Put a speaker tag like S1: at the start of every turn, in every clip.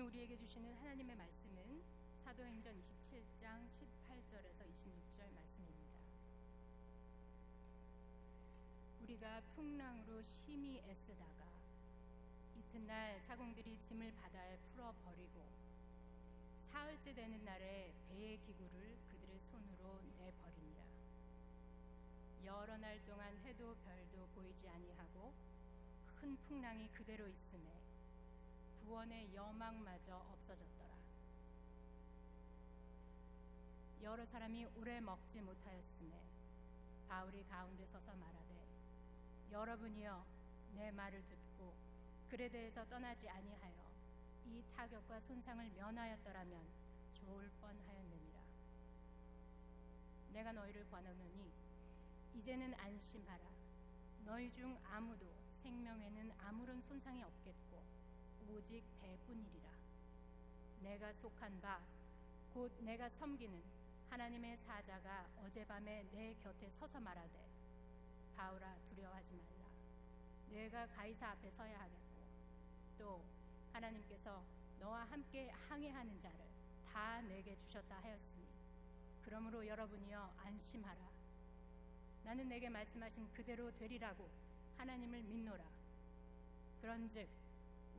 S1: 오늘 우리에게 주시는 하나님의 말씀은 사도행전 27장 18절에서 26절 말씀입니다. 우리가 풍랑으로 심히 애쓰다가 이튿날 사공들이 짐을 바다에 풀어버리고 사흘째 되는 날에 배의 기구를 그들의 손으로 내버리니라. 여러 날 동안 해도 별도 보이지 아니하고 큰 풍랑이 그대로 있음에 구원의 여망마저 없어졌더라. 여러 사람이 오래 먹지 못하였음에 바울이 가운데 서서 말하되, 여러분이여 내 말을 듣고 그레데에서 떠나지 아니하여 이 타격과 손상을 면하였더라면 좋을 뻔하였느니라. 내가 너희를 권하노니 이제는 안심하라. 너희 중 아무도 생명에는 아무런 손상이 없겠고 오직 배뿐이리라. 내가 속한 바 곧 내가 섬기는 하나님의 사자가 어젯밤에 내 곁에 서서 말하되, 바울아 두려워하지 말라. 내가 가이사 앞에 서야 하겠고 또 하나님께서 너와 함께 항해하는 자를 다 내게 주셨다 하였으니, 그러므로 여러분이여 안심하라. 나는 내게 말씀하신 그대로 되리라고 하나님을 믿노라. 그런즉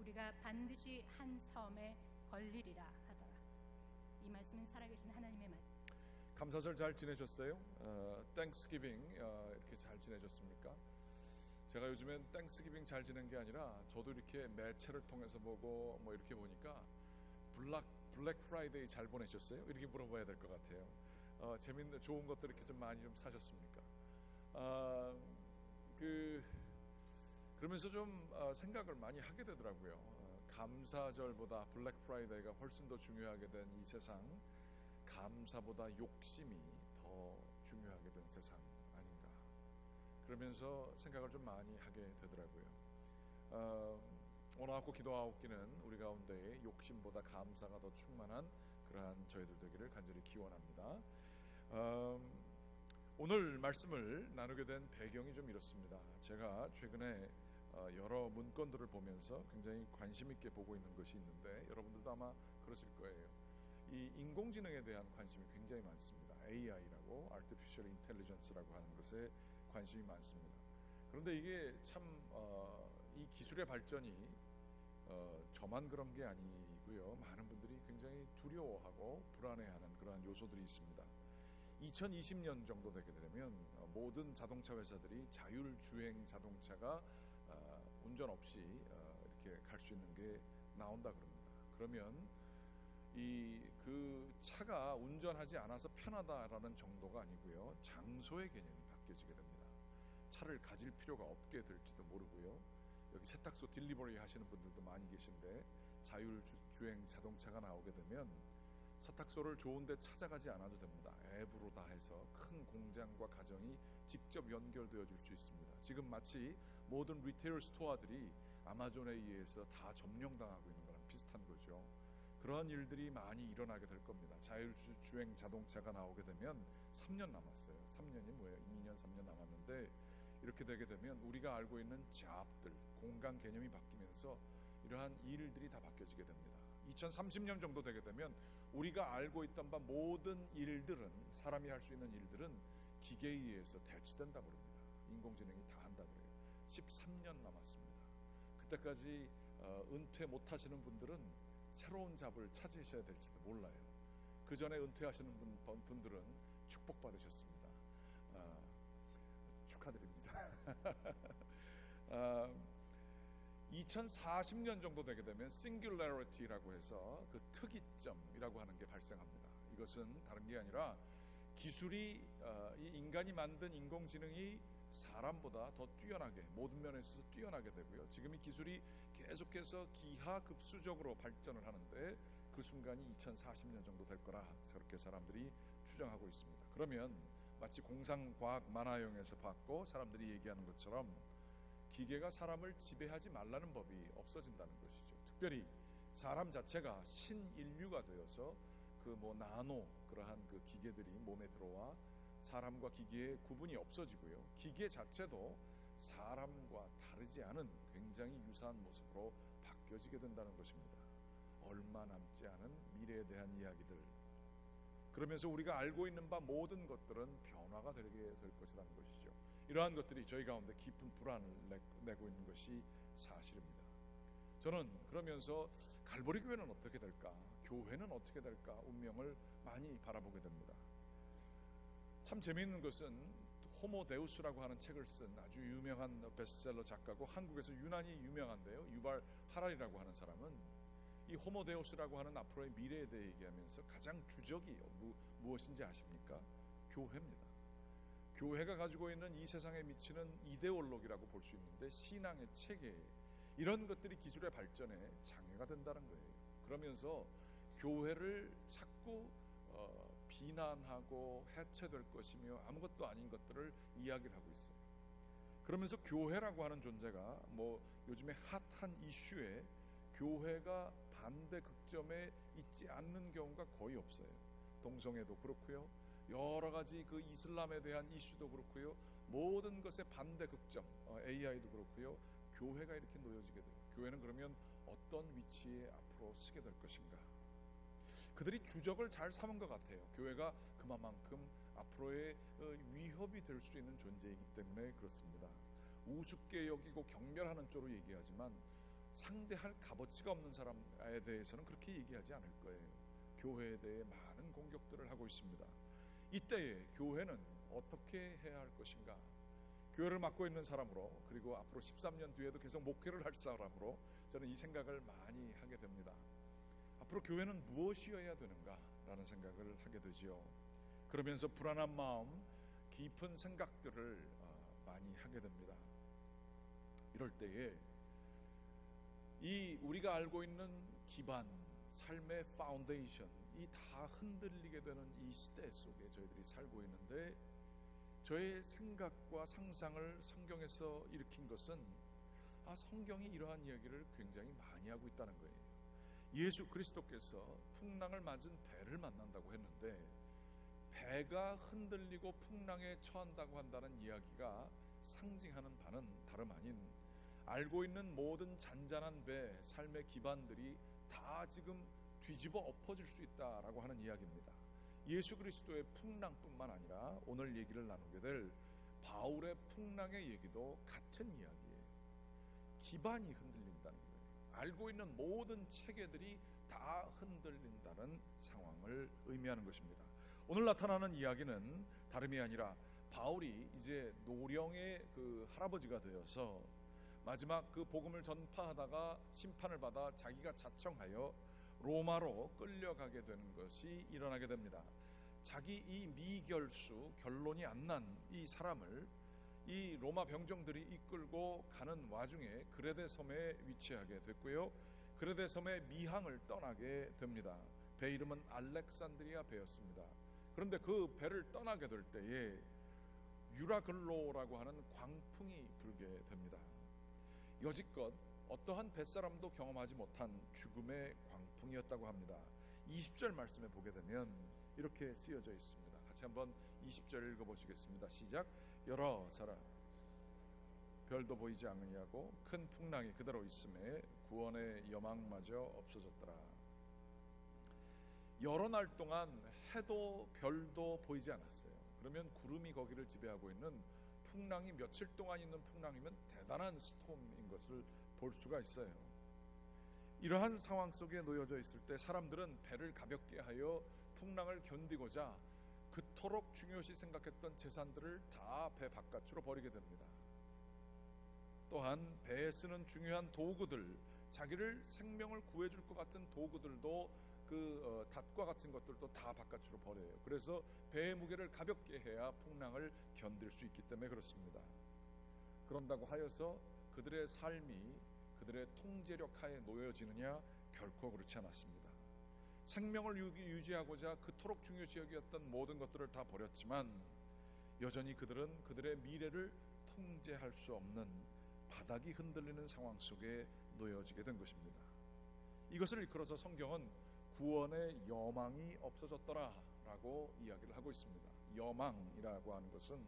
S1: 우리가 반드시 한 섬에 걸리리라 하더라. 이 말씀은 살아계신 하나님의 말씀.
S2: 감사절 잘 지내셨어요? 땡스기빙 이렇게 잘 지내셨습니까? 제가 요즘엔 땡스기빙 잘 지낸 게 아니라 저도 이렇게 매체를 통해서 보고 뭐 이렇게 보니까 블랙 프라이데이 잘 보내셨어요? 이렇게 물어봐야 될 것 같아요. 재밌는 좋은 것들 이렇게 좀 많이 좀 사셨습니까? 그러면서 좀 생각을 많이 하게 되더라고요. 감사절보다 블랙 프라이데이가 훨씬 더 중요하게 된 이 세상, 감사보다 욕심이 더 중요하게 된 세상 아닌가, 그러면서 생각을 좀 많이 하게 되더라고요. 오늘 하고 기도하옵기는 우리 가운데에 욕심보다 감사가 더 충만한 그러한 저희들 되기를 간절히 기원합니다. 오늘 말씀을 나누게 된 배경이 좀 이렇습니다. 제가 최근에 여러 문건들을 보면서 굉장히 관심 있게 보고 있는 것이 있는데, 여러분들도 아마 그러실 거예요. 이 인공지능에 대한 관심이 굉장히 많습니다. AI라고, Artificial Intelligence라고 하는 것에 관심이 많습니다. 그런데 이게 참 이 기술의 발전이 저만 그런 게 아니고요, 많은 분들이 굉장히 두려워하고 불안해하는 그러한 요소들이 있습니다. 2020년 정도 되게 되면 모든 자동차 회사들이 자율주행 자동차가 운전 없이 이렇게 갈 수 있는 게 나온다 그럽니다. 그러면 그 차가 운전하지 않아서 편하다라는 정도가 아니고요, 장소의 개념이 바뀌어지게 됩니다. 차를 가질 필요가 없게 될지도 모르고요. 여기 세탁소 딜리버리 하시는 분들도 많이 계신데, 자율주행 자동차가 나오게 되면 세탁소를 좋은 데 찾아가지 않아도 됩니다. 앱으로 다 해서 큰 공장과 가정이 직접 연결되어 줄 수 있습니다. 지금 마치 모든 리테일 스토어들이 아마존에 의해서 다 점령당하고 있는 거랑 비슷한 거죠. 그러한 일들이 많이 일어나게 될 겁니다. 자율주행 자동차가 나오게 되면 3년 남았어요. 3년이 뭐예요? 2년, 3년 남았는데, 이렇게 되게 되면 우리가 알고 있는 잡들, 공간 개념이 바뀌면서 이러한 일들이 다 바뀌어지게 됩니다. 2030년 정도 되게 되면 우리가 알고 있던 바 모든 일들은, 사람이 할 수 있는 일들은 기계에 의해서 대체된다 그럽니다. 인공지능이 다 한다 그래요. 13년 남았습니다. 그때까지 은퇴 못 하시는 분들은 새로운 잡을 찾으셔야 될지도 몰라요. 그 전에 은퇴하시는 분들은 축복받으셨습니다. 축하드립니다. 2040년 정도 되게 되면 싱귤러리티라고 해서 그 특이점이라고 하는 게 발생합니다. 이것은 다른 게 아니라 기술이, 이 인간이 만든 인공지능이 사람보다 더 뛰어나게, 모든 면에 있어서 뛰어나게 되고요. 지금 이 기술이 계속해서 기하급수적으로 발전을 하는데, 그 순간이 2040년 정도 될 거라 그렇게 사람들이 추정하고 있습니다. 그러면 마치 공상과학 만화영에서 봤고 사람들이 얘기하는 것처럼 기계가 사람을 지배하지 말라는 법이 없어진다는 것이죠. 특별히 사람 자체가 신인류가 되어서 나노 그러한 그 기계들이 몸에 들어와 사람과 기계의 구분이 없어지고요, 기계 자체도 사람과 다르지 않은 굉장히 유사한 모습으로 바뀌어지게 된다는 것입니다. 얼마 남지 않은 미래에 대한 이야기들, 그러면서 우리가 알고 있는 바 모든 것들은 변화가 되게 될 것이라는 것이죠. 이러한 것들이 저희 가운데 깊은 불안을 내고 있는 것이 사실입니다. 저는 그러면서 갈보리 교회는 어떻게 될까, 교회는 어떻게 될까 운명을 많이 바라보게 됩니다. 참 재미있는 것은 호모 데우스라고 하는 책을 쓴 아주 유명한 베스트셀러 작가고 한국에서 유난히 유명한데요, 유발 하랄이라고 하는 사람은 이 호모 데우스라고 하는 앞으로의 미래에 대해 얘기하면서 가장 주적이 무엇인지 아십니까? 교회입니다. 교회가 가지고 있는 이 세상에 미치는 이데올로기라고 볼 수 있는데, 신앙의 체계, 이런 것들이 기술의 발전에 장애가 된다는 거예요. 그러면서 교회를 자꾸 비난하고 해체될 것이며 아무것도 아닌 것들을 이야기를 하고 있어요. 그러면서 교회라고 하는 존재가 요즘에 핫한 이슈에 교회가 반대 극점에 있지 않는 경우가 거의 없어요. 동성애도 그렇고요, 여러 가지 그 이슬람에 대한 이슈도 그렇고요, 모든 것의 반대 극점, AI도 그렇고요, 교회가 이렇게 놓여지게 돼요. 교회는 그러면 어떤 위치에 앞으로 서게 될 것인가? 그들이 주적을 잘 삼은 것 같아요. 교회가 그만큼 앞으로의 위협이 될 수 있는 존재이기 때문에 그렇습니다. 우습게 여기고 경멸하는 쪽으로 얘기하지만 상대할 값어치가 없는 사람에 대해서는 그렇게 얘기하지 않을 거예요. 교회에 대해 많은 공격들을 하고 있습니다. 이때에 교회는 어떻게 해야 할 것인가? 교회를 맡고 있는 사람으로, 그리고 앞으로 13년 뒤에도 계속 목회를 할 사람으로 저는 이 생각을 많이 하게 됩니다. 앞으로 교회는 무엇이어야 되는가라는 생각을 하게 되지요. 그러면서 불안한 마음, 깊은 생각들을 많이 하게 됩니다. 이럴 때에 이 우리가 알고 있는 기반, 삶의 파운데이션, 이 다 흔들리게 되는 이 시대 속에 저희들이 살고 있는데, 저의 생각과 상상을 성경에서 일으킨 것은 성경이 이러한 이야기를 굉장히 많이 하고 있다는 거예요. 예수 그리스도께서 풍랑을 맞은 배를 만난다고 했는데, 배가 흔들리고 풍랑에 처한다고 한다는 이야기가 상징하는 바는 다름 아닌 알고 있는 모든 잔잔한 배, 삶의 기반들이 다 지금 뒤집어 엎어질 수 있다라고 하는 이야기입니다. 예수 그리스도의 풍랑뿐만 아니라 오늘 얘기를 나누게 될 바울의 풍랑의 얘기도 같은 이야기예요. 기반이 흔들린다는 거예요. 알고 있는 모든 체계들이 다 흔들린다는 상황을 의미하는 것입니다. 오늘 나타나는 이야기는 다름이 아니라 바울이 이제 노령의 그 할아버지가 되어서 마지막 그 복음을 전파하다가 심판을 받아 자기가 자청하여 로마로 끌려가게 되는 것이 일어나게 됩니다. 자기 이 미결수, 결론이 안 난 이 사람을 이 로마 병정들이 이끌고 가는 와중에 그레데 섬에 위치하게 됐고요, 그레데 섬의 미항을 떠나게 됩니다. 배 이름은 알렉산드리아 배였습니다. 그런데 그 배를 떠나게 될 때에 유라글로라고 하는 광풍이 불게 됩니다. 여지껏 어떠한 뱃사람도 경험하지 못한 죽음의 광풍이었다고 합니다. 20절 말씀에 보게 되면 이렇게 쓰여져 있습니다. 같이 한번 20절 읽어보시겠습니다. 시작. 열어서라. 별도 보이지 않으냐고 큰 풍랑이 그대로 있음에 구원의 여망마저 없어졌더라. 여러 날 동안 해도 별도 보이지 않았어요. 그러면 구름이 거기를 지배하고 있는 풍랑이 며칠 동안 있는 풍랑이면 대단한 스톰인 것을 볼 수가 있어요. 이러한 상황 속에 놓여져 있을 때 사람들은 배를 가볍게 하여 풍랑을 견디고자 그토록 중요시 생각했던 재산들을 다 배 바깥으로 버리게 됩니다. 또한 배에 쓰는 중요한 도구들, 자기를 생명을 구해줄 것 같은 도구들도 닷과 같은 것들도 다 바깥으로 버려요. 그래서 배의 무게를 가볍게 해야 풍랑을 견딜 수 있기 때문에 그렇습니다. 그런다고 하여서 그들의 삶이 그들의 통제력 하에 놓여지느냐? 결코 그렇지 않았습니다. 생명을 유지하고자 그토록 중요시 여겼던 모든 것들을 다 버렸지만 여전히 그들은 그들의 미래를 통제할 수 없는 바닥이 흔들리는 상황 속에 놓여지게 된 것입니다. 이것을 일컬어서 성경은 구원의 여망이 없어졌더라 라고 이야기를 하고 있습니다. 여망이라고 하는 것은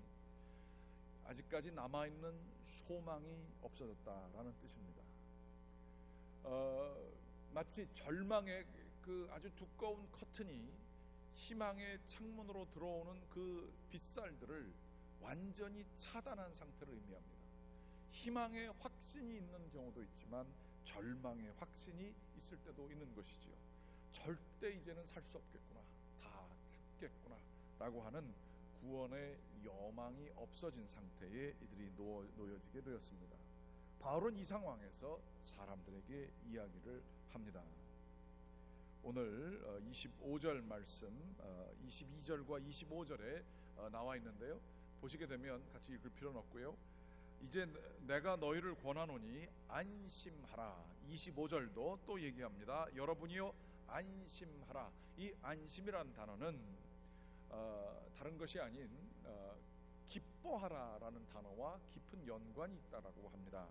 S2: 아직까지 남아있는 소망이 없어졌다라는 뜻입니다. 마치 절망의 그 아주 두꺼운 커튼이 희망의 창문으로 들어오는 그 빛살들을 완전히 차단한 상태를 의미합니다. 희망의 확신이 있는 경우도 있지만 절망의 확신이 있을 때도 있는 것이지요. 절대 이제는 살 수 없겠구나, 다 죽겠구나 라고 하는 구원의 여망이 없어진 상태에 이들이 놓여지게 되었습니다. 바울은 이 상황에서 사람들에게 이야기를 합니다. 오늘 25절 말씀 22절과 25절에 나와 있는데요, 보시게 되면 같이 읽을 필요는 없고요. 이제 내가 너희를 권하노니 안심하라. 25절도 또 얘기합니다. 여러분이요 안심하라. 이 안심이란 단어는 다른 것이 아닌 기뻐하라라는 단어와 깊은 연관이 있다라고 합니다.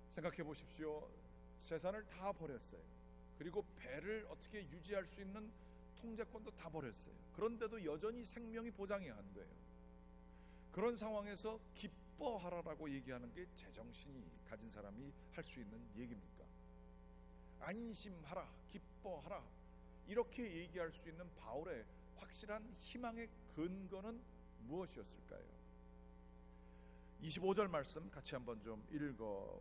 S2: 생각해 보십시오. 재산을 다 버렸어요. 그리고 배를 어떻게 유지할 수 있는 통제권도 다 버렸어요. 그런데도 여전히 생명이 보장이 안 돼요. 그런 상황에서 기뻐하라라고 얘기하는 게 제정신이 가진 사람이 할 수 있는 얘기입니까? 안심하라, 기뻐하라, 이렇게 얘기할 수 있는 바울의 확실한 희망의 근거는 무엇이었을까요? 25절 말씀 같이 한번 좀 읽어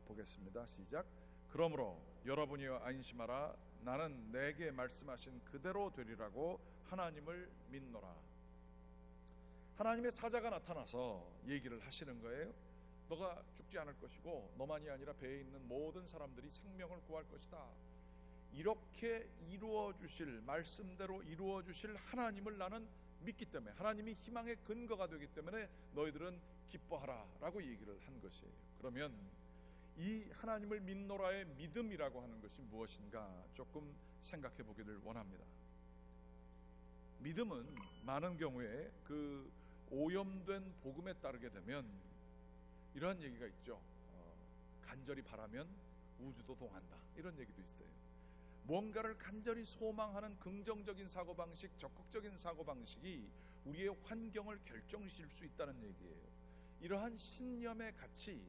S2: 보겠습니다. 시작. 그러므로 여러분이여 안심하라. 나는 내게 말씀하신 그대로 되리라고 하나님을 믿노라. 하나님의 사자가 나타나서 얘기를 하시는 거예요. 너가 죽지 않을 것이고 너만이 아니라 배에 있는 모든 사람들이 생명을 구할 것이다. 이렇게 이루어 주실, 말씀대로 이루어 주실 하나님을 나는 믿기 때문에, 하나님이 희망의 근거가 되기 때문에 너희들은 기뻐하라 라고 얘기를 한 것이에요. 그러면 이 하나님을 믿노라의 믿음이라고 하는 것이 무엇인가 조금 생각해 보기를 원합니다. 믿음은 많은 경우에 그 오염된 복음에 따르게 되면 이러한 얘기가 있죠. 간절히 바라면 우주도 동한다, 이런 얘기도 있어요. 뭔가를 간절히 소망하는 긍정적인 사고방식, 적극적인 사고방식이 우리의 환경을 결정시킬 수 있다는 얘기예요. 이러한 신념의 가치,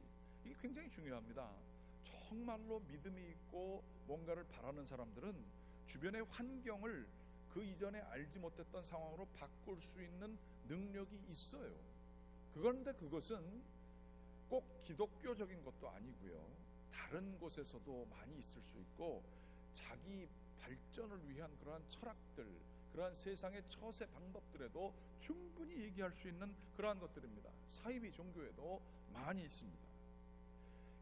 S2: 이게 굉장히 중요합니다. 정말로 믿음이 있고 뭔가를 바라는 사람들은 주변의 환경을 그 이전에 알지 못했던 상황으로 바꿀 수 있는 능력이 있어요. 그런데 그것은 꼭 기독교적인 것도 아니고요, 다른 곳에서도 많이 있을 수 있고, 자기 발전을 위한 그러한 철학들, 그러한 세상의 처세 방법들에도 충분히 얘기할 수 있는 그러한 것들입니다. 사이비 종교에도 많이 있습니다.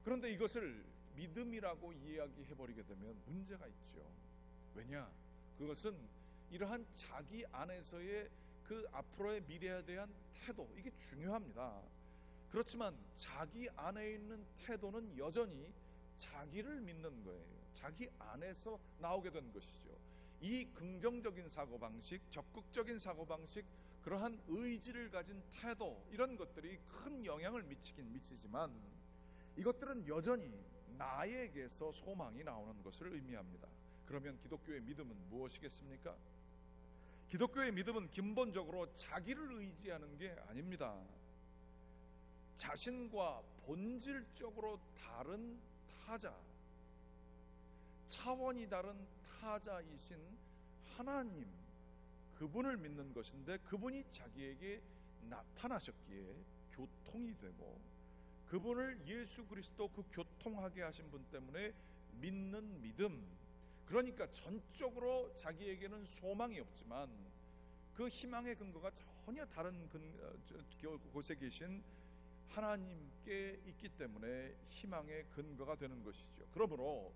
S2: 그런데 이것을 믿음이라고 이야기해버리게 되면 문제가 있죠. 왜냐? 그것은 이러한 자기 안에서의 그 앞으로의 미래에 대한 태도, 이게 중요합니다. 그렇지만 자기 안에 있는 태도는 여전히 자기를 믿는 거예요. 자기 안에서 나오게 된 것이죠. 이 긍정적인 사고방식, 적극적인 사고방식, 그러한 의지를 가진 태도, 이런 것들이 큰 영향을 미치긴 미치지만 이것들은 여전히 나에게서 소망이 나오는 것을 의미합니다. 그러면 기독교의 믿음은 무엇이겠습니까? 기독교의 믿음은 근본적으로 자기를 의지하는 게 아닙니다. 자신과 본질적으로 다른 타자, 차원이 다른 타자이신 하나님, 그분을 믿는 것인데, 그분이 자기에게 나타나셨기에 교통이 되고, 그분을 예수 그리스도 그 교통하게 하신 분 때문에 믿는 믿음, 그러니까 전적으로 자기에게는 소망이 없지만 그 희망의 근거가 전혀 다른 곳에 계신 하나님께 있기 때문에 희망의 근거가 되는 것이죠. 그러므로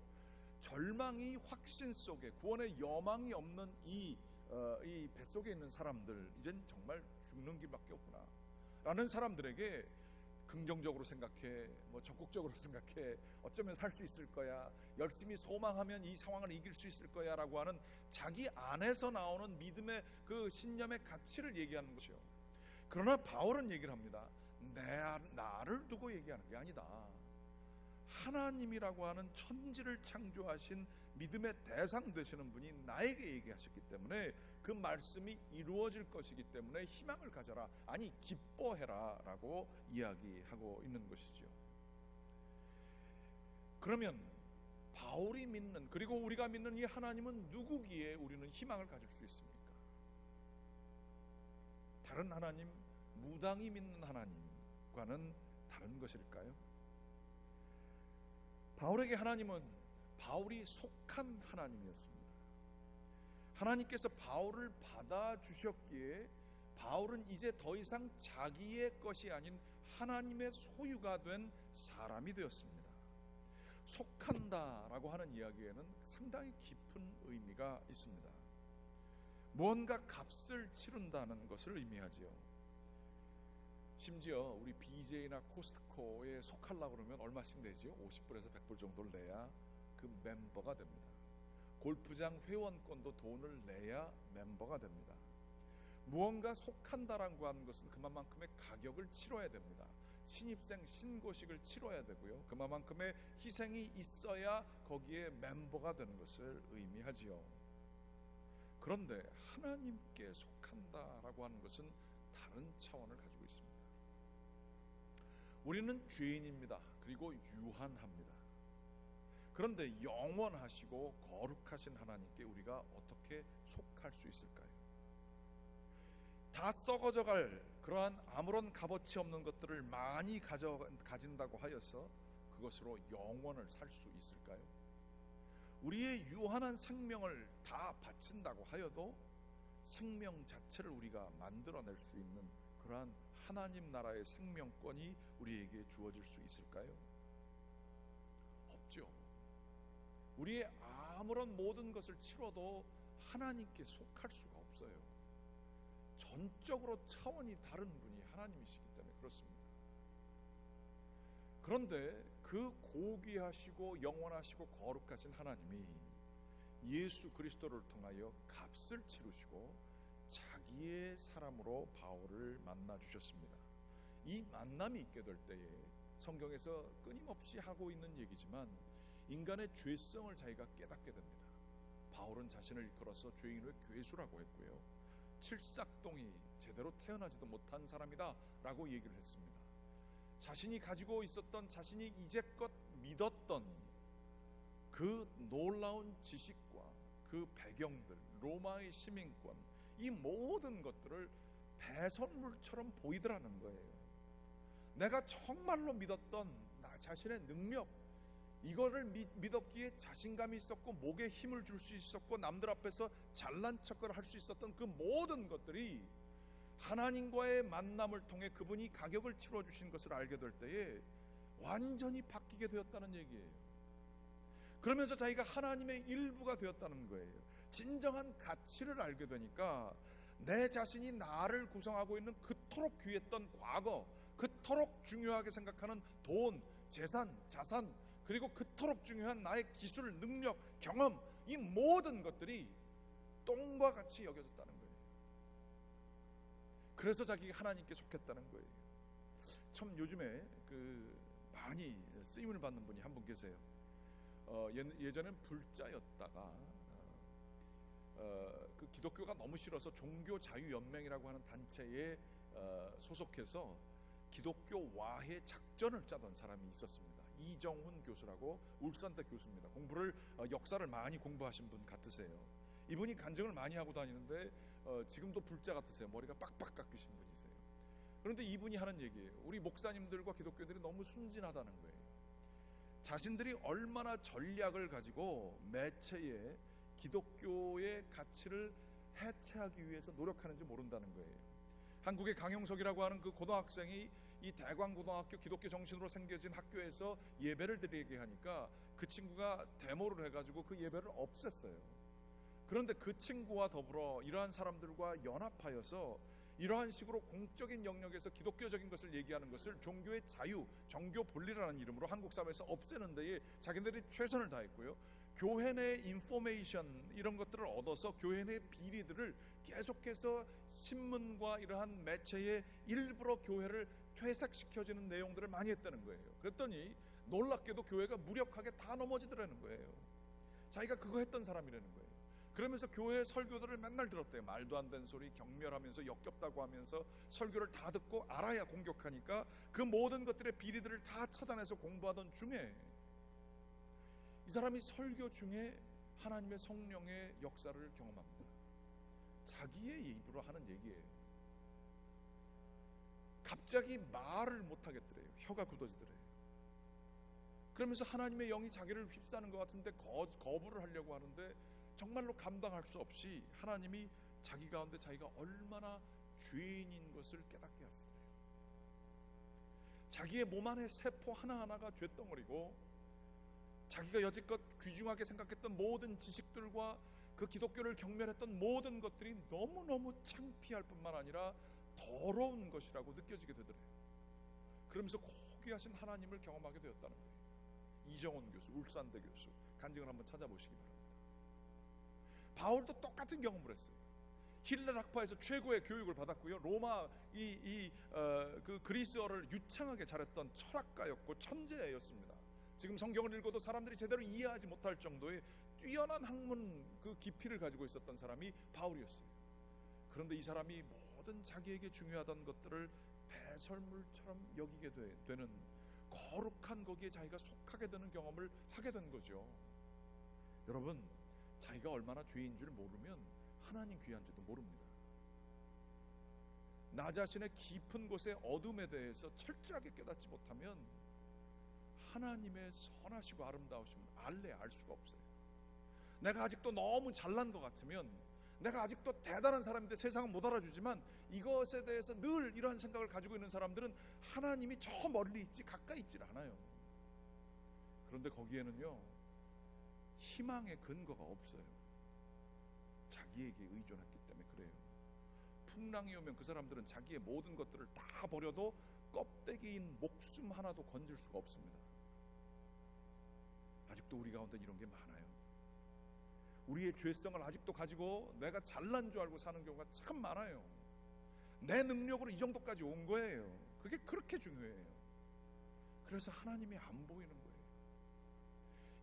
S2: 절망이 확신 속에, 구원의 여망이 없는 이 뱃속에 있는 사람들, 이젠 정말 죽는 길밖에 없구나 라는 사람들에게 긍정적으로 생각해, 적극적으로 생각해, 어쩌면 살 수 있을 거야, 열심히 소망하면 이 상황을 이길 수 있을 거야 라고 하는 자기 안에서 나오는 믿음의 그 신념의 가치를 얘기하는 것이요. 그러나 바울은 얘기를 합니다. 나를 두고 얘기하는 게 아니다. 하나님이라고 하는 천지를 창조하신 믿음의 대상 되시는 분이 나에게 얘기하셨기 때문에 그 말씀이 이루어질 것이기 때문에 희망을 가져라, 아니 기뻐해라 라고 이야기하고 있는 것이죠. 그러면 바울이 믿는, 그리고 우리가 믿는 이 하나님은 누구기에 우리는 희망을 가질 수 있습니까? 다른 하나님, 무당이 믿는 하나님과는 다른 것일까요? 바울에게 하나님은 바울이 속한 하나님이었습니다. 하나님께서 바울을 받아주셨기에 바울은 이제 더 이상 자기의 것이 아닌 하나님의 소유가 된 사람이 되었습니다. 속한다라고 하는 이야기에는 상당히 깊은 의미가 있습니다. 무언가 값을 치른다는 것을 의미하지요. 심지어 우리 BJ나 코스트코에 속하려고 그러면 얼마씩 내지요? 50불에서 100불 정도를 내야 그 멤버가 됩니다. 골프장 회원권도 돈을 내야 멤버가 됩니다. 무언가 속한다라고 하는 것은 그만큼의 가격을 치러야 됩니다. 신입생 신고식을 치러야 되고요. 그만큼의 희생이 있어야 거기에 멤버가 되는 것을 의미하지요. 그런데 하나님께 속한다라고 하는 것은 다른 차원을 가지고 있습니다. 우리는 죄인입니다. 그리고 유한합니다. 그런데 영원하시고 거룩하신 하나님께 우리가 어떻게 속할 수 있을까요? 다 썩어져갈 그러한 아무런 값어치 없는 것들을 많이 가진다고 하여서 그것으로 영원을 살 수 있을까요? 우리의 유한한 생명을 다 바친다고 하여도 생명 자체를 우리가 만들어낼 수 있는 그러한 하나님 나라의 생명권이 우리에게 주어질 수 있을까요? 없죠. 우리의 아무런 모든 것을 치러도 하나님께 속할 수가 없어요. 전적으로 차원이 다른 분이 하나님이시기 때문에 그렇습니다. 그런데 그 고귀하시고 영원하시고 거룩하신 하나님이 예수 그리스도를 통하여 값을 치르시고 자기의 사람으로 바울을 만나 주셨습니다. 이 만남이 있게 될 때에 성경에서 끊임없이 하고 있는 얘기지만 인간의 죄성을 자기가 깨닫게 됩니다. 바울은 자신을 일컬어서 죄인의 괴수라고 했고요. 칠삭동이 제대로 태어나지도 못한 사람이다 라고 얘기를 했습니다. 자신이 가지고 있었던, 자신이 이제껏 믿었던 그 놀라운 지식과 그 배경들, 로마의 시민권, 이 모든 것들을 배설물처럼 보이더라는 거예요. 내가 정말로 믿었던 나 자신의 능력, 이거를 믿었기에 자신감이 있었고 목에 힘을 줄 수 있었고 남들 앞에서 잘난 척을 할 수 있었던 그 모든 것들이 하나님과의 만남을 통해 그분이 가격을 치러주신 것을 알게 될 때에 완전히 바뀌게 되었다는 얘기예요. 그러면서 자기가 하나님의 일부가 되었다는 거예요. 진정한 가치를 알게 되니까 내 자신이 나를 구성하고 있는 그토록 귀했던 과거, 그토록 중요하게 생각하는 돈, 재산, 자산, 그리고 그토록 중요한 나의 기술, 능력, 경험, 이 모든 것들이 똥과 같이 여겨졌다는 거예요. 그래서 자기가 하나님께 속했다는 거예요. 참 요즘에 많이 쓰임을 받는 분이 한 분 계세요. 예전엔 불자였다가 그 기독교가 너무 싫어서 종교자유연맹이라고 하는 단체에 소속해서 기독교 와해 작전을 짜던 사람이 있었습니다. 이정훈 교수라고 울산대 교수입니다. 역사를 많이 공부하신 분 같으세요. 이분이 간증을 많이 하고 다니는데 지금도 불자 같으세요. 머리가 빡빡 깎이신 분이세요. 그런데 이분이 하는 얘기예요. 우리 목사님들과 기독교들이 너무 순진하다는 거예요. 자신들이 얼마나 전략을 가지고 매체에 기독교의 가치를 해체하기 위해서 노력하는지 모른다는 거예요. 한국의 강용석이라고 하는 그 고등학생이 이 대광고등학교 기독교 정신으로 생겨진 학교에서 예배를 드리게 하니까 그 친구가 데모를 해가지고 그 예배를 없앴어요. 그런데 그 친구와 더불어 이러한 사람들과 연합하여서 이러한 식으로 공적인 영역에서 기독교적인 것을 얘기하는 것을 종교의 자유, 정교 본리라는 이름으로 한국 사회에서 없애는 데에 자기들이 최선을 다했고요. 교회 내 인포메이션 이런 것들을 얻어서 교회 내 비리들을 계속해서 신문과 이러한 매체에 일부러 교회를 퇴색시켜주는 내용들을 많이 했다는 거예요. 그랬더니 놀랍게도 교회가 무력하게 다 넘어지더라는 거예요. 자기가 그거 했던 사람이라는 거예요. 그러면서 교회 설교들을 맨날 들었대요. 말도 안 되는 소리, 경멸하면서 역겹다고 하면서 설교를 다 듣고 알아야 공격하니까 그 모든 것들의 비리들을 다 찾아내서 공부하던 중에 이 사람이 설교 중에 하나님의 성령의 역사를 경험합니다. 자기의 입으로 하는 얘기예요. 갑자기 말을 못하겠더래요. 혀가 굳어지더래요. 그러면서 하나님의 영이 자기를 휩싸는 것 같은데 거부를 하려고 하는데 정말로 감당할 수 없이 하나님이 자기 가운데 자기가 얼마나 죄인인 것을 깨닫게 하시더래요. 자기의 몸 안에 세포 하나하나가 죄덩어리고 자기가 여지껏 귀중하게 생각했던 모든 지식들과 그 기독교를 경멸했던 모든 것들이 너무너무 창피할 뿐만 아니라 더러운 것이라고 느껴지게 되더래요. 그러면서 고귀하신 하나님을 경험하게 되었다는 거예요. 이정원 교수, 울산대 교수 간증을 한번 찾아보시기 바랍니다. 바울도 똑같은 경험을 했어요. 힐렐 학파에서 최고의 교육을 받았고요. 로마 그 그리스어를 유창하게 잘했던 철학가였고 천재였습니다. 지금 성경을 읽어도 사람들이 제대로 이해하지 못할 정도의 뛰어난 학문 그 깊이를 가지고 있었던 사람이 바울이었어요. 그런데 이 사람이 모든 자기에게 중요하던 것들을 배설물처럼 여기게 되는 거룩한 거기에 자기가 속하게 되는 경험을 하게 된 거죠. 여러분, 자기가 얼마나 죄인 줄 모르면 하나님 귀한지도 모릅니다. 나 자신의 깊은 곳의 어둠에 대해서 철저하게 깨닫지 못하면 하나님의 선하시고 아름다우심을 알 수가 없어요. 내가 아직도 너무 잘난 것 같으면, 내가 아직도 대단한 사람인데 세상은 못 알아주지만 이것에 대해서 늘 이러한 생각을 가지고 있는 사람들은 하나님이 저 멀리 있지 가까이 있질 않아요. 그런데 거기에는요 희망의 근거가 없어요. 자기에게 의존했기 때문에 그래요. 풍랑이 오면 그 사람들은 자기의 모든 것들을 다 버려도 껍데기인 목숨 하나도 건질 수가 없습니다. 아직도 우리 가운데 이런 게 많아요. 우리의 죄성을 아직도 가지고 내가 잘난 줄 알고 사는 경우가 참 많아요. 내 능력으로 이 정도까지 온 거예요. 그게 그렇게 중요해요. 그래서 하나님이 안 보이는 거예요.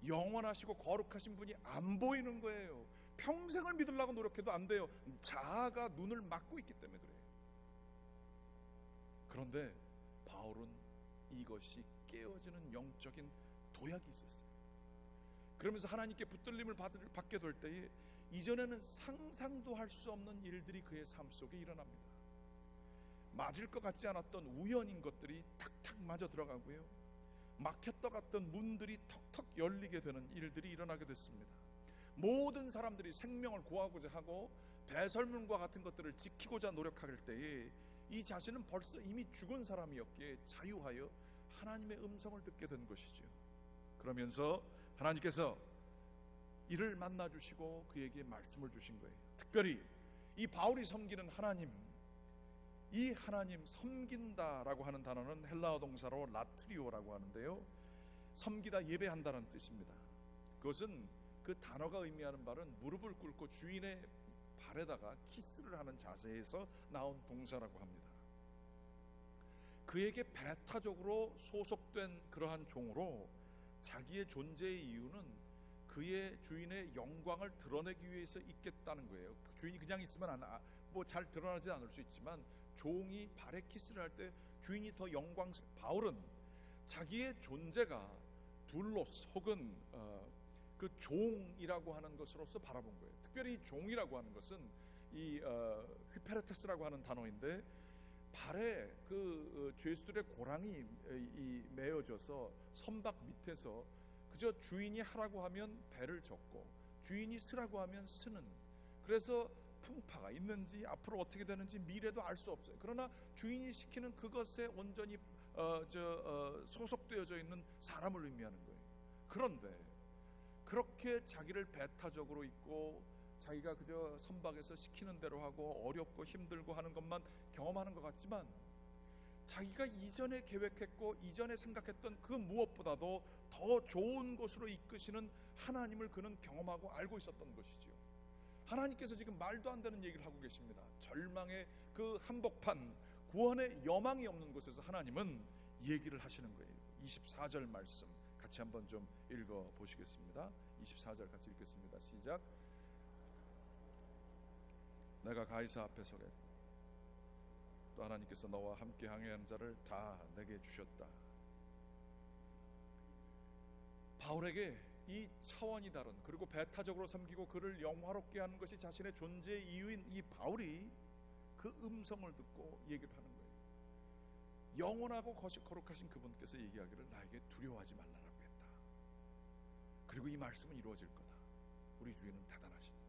S2: 영원하시고 거룩하신 분이 안 보이는 거예요. 평생을 믿으려고 노력해도 안 돼요. 자아가 눈을 막고 있기 때문에 그래요. 그런데 바울은 이것이 깨어지는 영적인 도약이 있었어요. 그러면서 하나님께 붙들림을 받게 될 때에 이전에는 상상도 할 수 없는 일들이 그의 삶 속에 일어납니다. 맞을 것 같지 않았던 우연인 것들이 탁탁 맞아 들어가고요. 막혔다 갔던 문들이 턱턱 열리게 되는 일들이 일어나게 됐습니다. 모든 사람들이 생명을 구하고자 하고 배설물과 같은 것들을 지키고자 노력할 때에 이 자신은 벌써 이미 죽은 사람이었기에 자유하여 하나님의 음성을 듣게 된 것이죠. 그러면서 하나님께서 이를 만나주시고 그에게 말씀을 주신 거예요. 특별히 이 바울이 섬기는 하나님, 이 하나님 섬긴다라고 하는 단어는 헬라어 동사로 라트리오라고 하는데요, 섬기다 예배한다는 뜻입니다. 그것은 그 단어가 의미하는 바는 무릎을 꿇고 주인의 발에다가 키스를 하는 자세에서 나온 동사라고 합니다. 그에게 배타적으로 소속된 그러한 종으로 자기의 존재의 이유는 그의 주인의 영광을 드러내기 위해서 있겠다는 거예요. 주인이 그냥 있으면 뭐 잘 드러나지 않을 수 있지만 종이 발에 키스를 할 때 주인이 더 영광스러워. 바울은 자기의 존재가 둘로 속은 그 종이라고 하는 것으로서 바라본 거예요. 특별히 종이라고 하는 것은 이 휘페레테스라고 하는 단어인데 발에 그 죄수들의 고랑이 메어져서 선박 밑에서 그저 주인이 하라고 하면 배를 젓고 주인이 쓰라고 하면 쓰는, 그래서 풍파가 있는지 앞으로 어떻게 되는지 미래도 알 수 없어요. 그러나 주인이 시키는 그것에 온전히 소속되어져 있는 사람을 의미하는 거예요. 그런데 그렇게 자기를 배타적으로 있고 자기가 그저 선박에서 시키는 대로 하고 어렵고 힘들고 하는 것만 경험하는 것 같지만 자기가 이전에 계획했고 이전에 생각했던 그 무엇보다도 더 좋은 곳으로 이끄시는 하나님을 그는 경험하고 알고 있었던 것이지요. 하나님께서 지금 말도 안 되는 얘기를 하고 계십니다. 절망의 그 한복판, 구원의 여망이 없는 곳에서 하나님은 얘기를 하시는 거예요. 24절 말씀 같이 한번 좀 읽어 보시겠습니다. 24절 같이 읽겠습니다. 시작. 내가 가이사 앞에 서겠고 또 하나님께서 너와 함께 항해하는 자를 다 내게 주셨다. 바울에게 이 차원이 다른, 그리고 배타적으로 섬기고 그를 영화롭게 하는 것이 자신의 존재의 이유인 이 바울이 그 음성을 듣고 얘기를 하는 거예요. 영원하고 거룩하신 그분께서 얘기하기를 나에게 두려워하지 말라라고 했다. 그리고 이 말씀은 이루어질 거다. 우리 주인은 대단하시니까.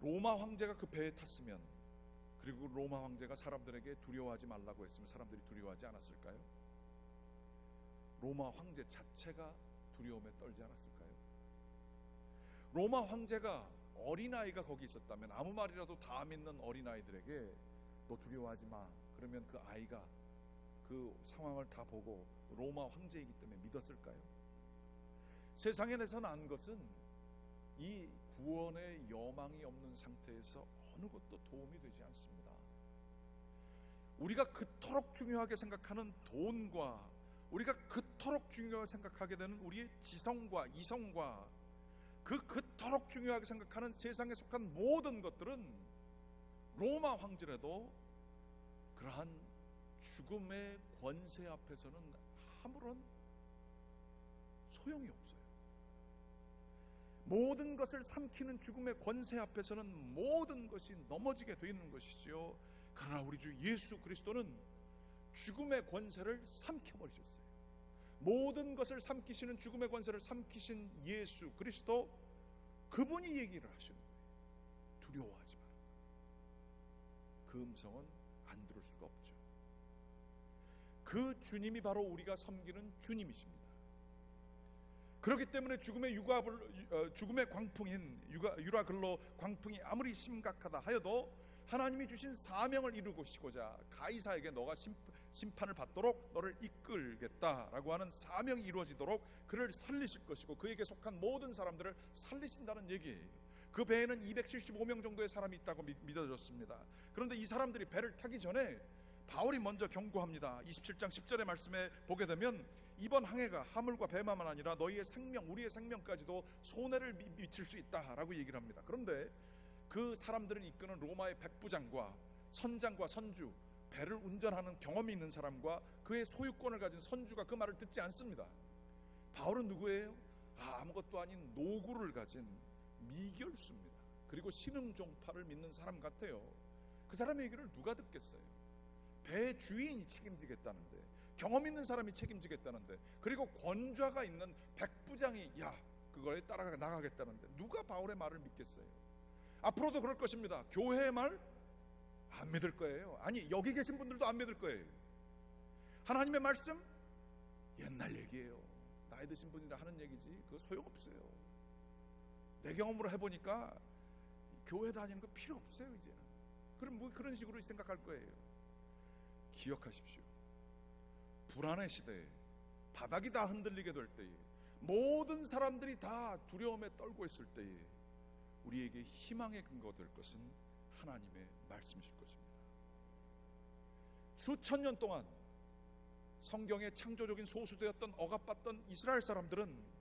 S2: 로마 황제가 그 배에 탔으면, 그리고 로마 황제가 사람들에게 두려워하지 말라고 했으면 사람들이 두려워하지 않았을까요? 로마 황제 자체가 두려움에 떨지 않았을까요? 로마 황제가 어린아이가 거기 있었다면 아무 말이라도 다 믿는 어린아이들에게 너 두려워하지 마, 그러면 그 아이가 그 상황을 다 보고 로마 황제이기 때문에 믿었을까요? 세상에 내서 난 것은 이 구원의 여망이 없는 상태에서 어느 것도 도움이 되지 않습니다. 우리가 그토록 중요하게 생각하는 돈과, 우리가 그토록 중요하게 생각하게 되는 우리의 지성과 이성과, 그토록 중요하게 생각하는 세상에 속한 모든 것들은 로마 황제라도 그러한 죽음의 권세 앞에서는 아무런 소용이 없어요. 모든 것을 삼키는 죽음의 권세 앞에서는 모든 것이 넘어지게 되는 것이죠. 그러나 우리 주 예수 그리스도는 죽음의 권세를 삼켜버리셨어요. 모든 것을 삼키시는 죽음의 권세를 삼키신 예수 그리스도, 그분이 얘기를 하시는 거예요. 두려워하지 마라. 그 음성은 안 들을 수가 없죠. 그 주님이 바로 우리가 섬기는 주님이십니다. 그렇기 때문에 죽음의 광풍인 유라글로 광풍이 아무리 심각하다 하여도 하나님이 주신 사명을 이루시고자 가이사에게 너가 심판을 받도록 너를 이끌겠다라고 하는 사명이 이루어지도록 그를 살리실 것이고 그에게 속한 모든 사람들을 살리신다는 얘기예요. 그 배에는 275명 정도의 사람이 있다고 믿어졌습니다. 그런데 이 사람들이 배를 타기 전에 바울이 먼저 경고합니다. 27장 10절의 말씀에 보게 되면 이번 항해가 하물과 배만만 아니라 너희의 생명, 우리의 생명까지도 손해를 미칠 수 있다라고 얘기를 합니다. 그런데 그 사람들을 이끄는 로마의 백부장과 선장과 선주, 배를 운전하는 경험이 있는 사람과 그의 소유권을 가진 선주가 그 말을 듣지 않습니다. 바울은 누구예요? 아무것도 아닌 노구를 가진 미결수입니다. 그리고 신흥종파를 믿는 사람 같아요. 그 사람의 얘기를 누가 듣겠어요? 배 주인이 책임지겠다는데, 경험 있는 사람이 책임지겠다는데, 그리고 권좌가 있는 백부장이 그거에 따라 나가겠다는데 누가 바울의 말을 믿겠어요? 앞으로도 그럴 것입니다. 교회의 말 안 믿을 거예요. 아니, 여기 계신 분들도 안 믿을 거예요. 하나님의 말씀 옛날 얘기예요. 나이 드신 분이라 하는 얘기지 그거 소용없어요. 내 경험으로 해보니까 교회 다니는 거 필요 없어요. 이제는 그럼 뭐 그런 식으로 생각할 거예요. 기억하십시오. 불안의 시대에 바닥이 다 흔들리게 될 때에, 모든 사람들이 다 두려움에 떨고 있을 때에 우리에게 희망의 근거가 될 것은 하나님의 말씀이실 것입니다. 수천 년 동안 성경의 창조적인 소수되었던 억압받던 이스라엘 사람들은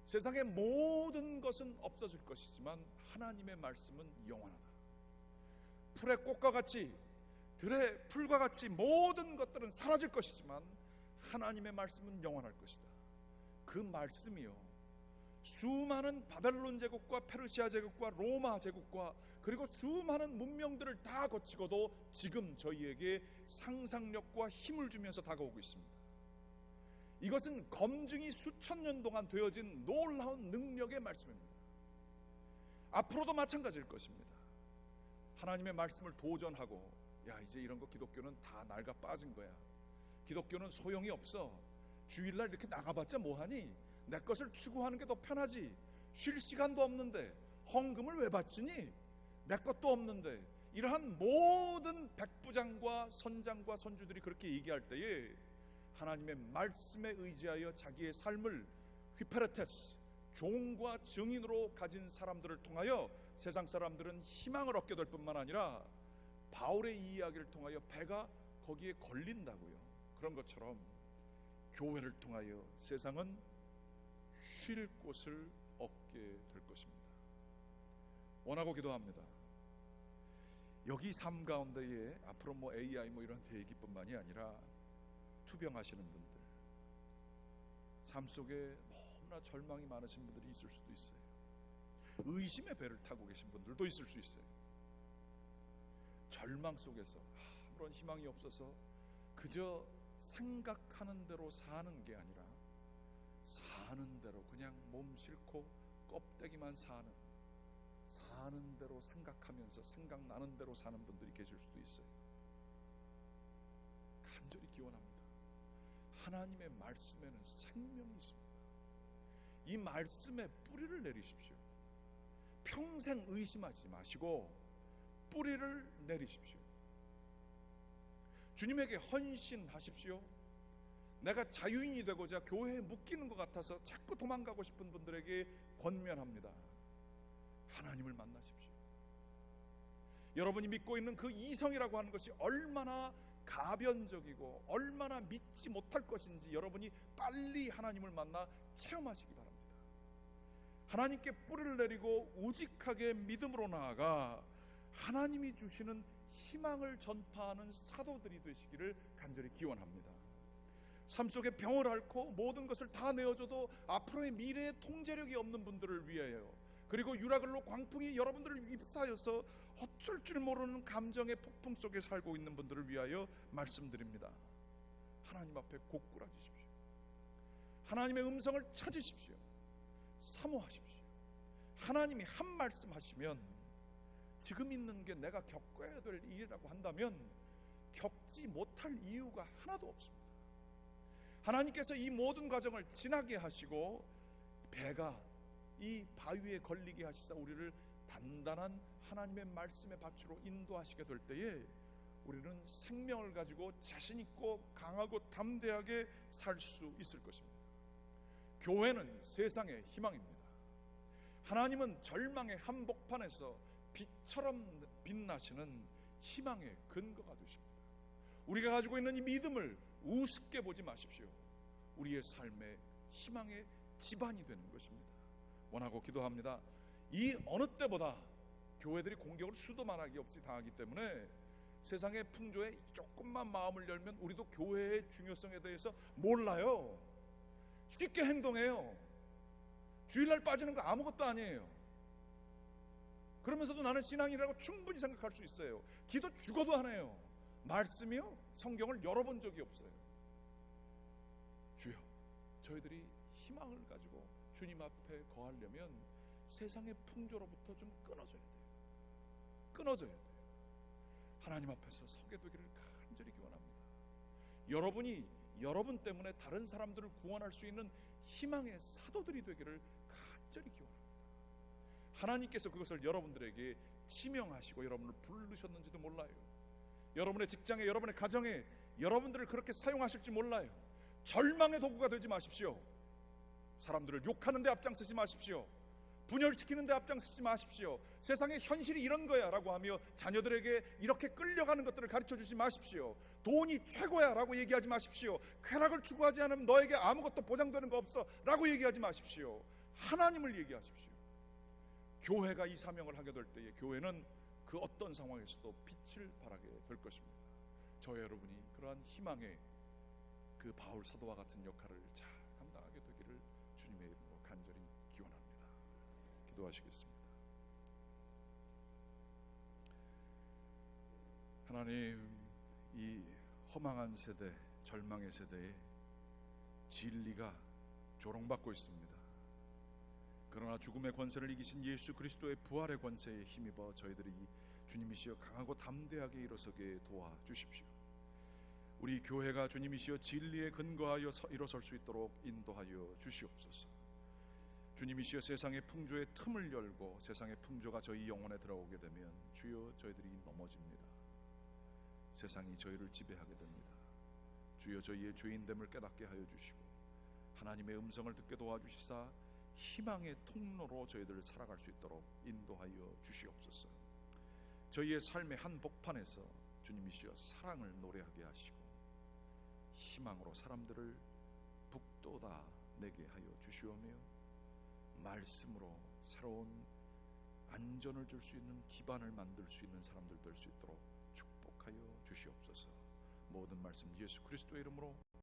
S2: 세상의 모든 것은 없어질 것이지만 하나님의 말씀은 영원하다. 풀의 꽃과 같이, 들의 풀과 같이 모든 것들은 사라질 것이지만 하나님의 말씀은 영원할 것이다. 그 말씀이요, 수많은 바벨론 제국과 페르시아 제국과 로마 제국과 그리고 수많은 문명들을 다 거치고도 지금 저희에게 상상력과 힘을 주면서 다가오고 있습니다. 이것은 검증이 수천 년 동안 되어진 놀라운 능력의 말씀입니다. 앞으로도 마찬가지일 것입니다. 하나님의 말씀을 도전하고 이제 이런 거 기독교는 다 낡아 빠진 거야, 기독교는 소용이 없어, 주일날 이렇게 나가봤자 뭐하니, 내 것을 추구하는 게 더 편하지, 쉴 시간도 없는데 헌금을 왜 바치니, 내 것도 없는데, 이러한 모든 백부장과 선장과 선주들이 그렇게 얘기할 때에 하나님의 말씀에 의지하여 자기의 삶을 휘페레테스, 종과 증인으로 가진 사람들을 통하여 세상 사람들은 희망을 얻게 될 뿐만 아니라 바울의 이 이야기를 통하여 배가 거기에 걸린다고요. 그런 것처럼 교회를 통하여 세상은 쉴 곳을 얻게 될 것입니다. 원하고 기도합니다. 여기 삶 가운데에 앞으로 AI 이런 대기뿐만이 아니라 투병하시는 분들, 삶 속에 너무나 절망이 많으신 분들이 있을 수도 있어요. 의심의 배를 타고 계신 분들도 있을 수 있어요. 절망 속에서 아무런 희망이 없어서 그저 생각하는 대로 사는 게 아니라 사는 대로 그냥 몸 싣고 껍데기만 사는 대로 생각하면서 생각나는 대로 사는 분들이 계실 수도 있어요. 간절히 기원합니다. 하나님의 말씀에는 생명이 있습니다. 이 말씀에 뿌리를 내리십시오. 평생 의심하지 마시고 뿌리를 내리십시오. 주님에게 헌신하십시오. 내가 자유인이 되고자 교회에 묶이는 것 같아서 자꾸 도망가고 싶은 분들에게 권면합니다. 하나님을 만나십시오. 여러분이 믿고 있는 그 이성이라고 하는 것이 얼마나 가변적이고 얼마나 믿지 못할 것인지 여러분이 빨리 하나님을 만나 체험하시기 바랍니다. 하나님께 뿌리를 내리고 우직하게 믿음으로 나아가 하나님이 주시는 희망을 전파하는 사도들이 되시기를 간절히 기원합니다. 삶 속에 병을 앓고 모든 것을 다 내어줘도 앞으로의 미래에 통제력이 없는 분들을 위하여, 그리고 유라글로 광풍이 여러분들을 휩싸여서 어쩔 줄 모르는 감정의 폭풍 속에 살고 있는 분들을 위하여 말씀드립니다. 하나님 앞에 고꾸라지십시오. 하나님의 음성을 찾으십시오. 사모하십시오. 하나님이 한 말씀 하시면 지금 있는 게 내가 겪어야 될 일이라고 한다면 겪지 못할 이유가 하나도 없습니다. 하나님께서 이 모든 과정을 지나게 하시고 배가 이 바위에 걸리게 하시사 우리를 단단한 하나님의 말씀의 밭으로 인도하시게 될 때에 우리는 생명을 가지고 자신 있고 강하고 담대하게 살 수 있을 것입니다. 교회는 세상의 희망입니다. 하나님은 절망의 한복판에서 빛처럼 빛나시는 희망의 근거가 되십니다. 우리가 가지고 있는 이 믿음을 우습게 보지 마십시오. 우리의 삶의 희망의 기반이 되는 것입니다. 원하고 기도합니다. 이 어느 때보다 교회들이 공격을 수도만하기 없이 당하기 때문에 세상의 풍조에 조금만 마음을 열면 우리도 교회의 중요성에 대해서 몰라요. 쉽게 행동해요. 주일날 빠지는 거 아무것도 아니에요. 그러면서도 나는 신앙이라고 충분히 생각할 수 있어요. 기도 죽어도 안 해요. 말씀이요? 성경을 열어본 적이 없어요. 주여, 저희들이 희망을 가지고 주님 앞에 거하려면 세상의 풍조로부터 좀 끊어져야 돼요. 끊어져야 돼요. 하나님 앞에서 서게 되기를 간절히 기원합니다. 여러분이 여러분 때문에 다른 사람들을 구원할 수 있는 희망의 사도들이 되기를 간절히 기원합니다. 하나님께서 그것을 여러분들에게 지명하시고 여러분을 부르셨는지도 몰라요. 여러분의 직장에, 여러분의 가정에 여러분들을 그렇게 사용하실지 몰라요. 절망의 도구가 되지 마십시오. 사람들을 욕하는 데 앞장서지 마십시오. 분열시키는 데 앞장서지 마십시오. 세상의 현실이 이런 거야 라고 하며 자녀들에게 이렇게 끌려가는 것들을 가르쳐 주지 마십시오. 돈이 최고야 라고 얘기하지 마십시오. 쾌락을 추구하지 않으면 너에게 아무것도 보장되는 거 없어 라고 얘기하지 마십시오. 하나님을 얘기하십시오. 교회가 이 사명을 하게 될 때에 교회는 그 어떤 상황에서도 빛을 발하게 될 것입니다. 저 여러분이 그러한 희망의 그 바울 사도와 같은 역할을 잘 감당하게 되기를 주님의 이름으로 간절히 기원합니다. 기도하시겠습니다. 하나님, 이 허망한 세대, 절망의 세대에 진리가 조롱받고 있습니다. 그러나 죽음의 권세를 이기신 예수 그리스도의 부활의 권세에 힘입어 저희들이 주님이시여 강하고 담대하게 일어서게 도와주십시오. 우리 교회가 주님이시여 진리에 근거하여 일어설 수 있도록 인도하여 주시옵소서. 주님이시여 세상의 풍조의 틈을 열고 세상의 풍조가 저희 영혼에 들어오게 되면 주여 저희들이 넘어집니다. 세상이 저희를 지배하게 됩니다. 주여 저희의 죄인됨을 깨닫게 하여 주시고 하나님의 음성을 듣게 도와주시사 희망의 통로로 저희들 살아갈 수 있도록 인도하여 주시옵소서. 저희의 삶의 한복판에서 주님이시여 사랑을 노래하게 하시고 희망으로 사람들을 북돋아 내게 하여 주시오며 말씀으로 새로운 안전을 줄 수 있는 기반을 만들 수 있는 사람들 될 수 있도록 축복하여 주시옵소서. 모든 말씀 예수 그리스도의 이름으로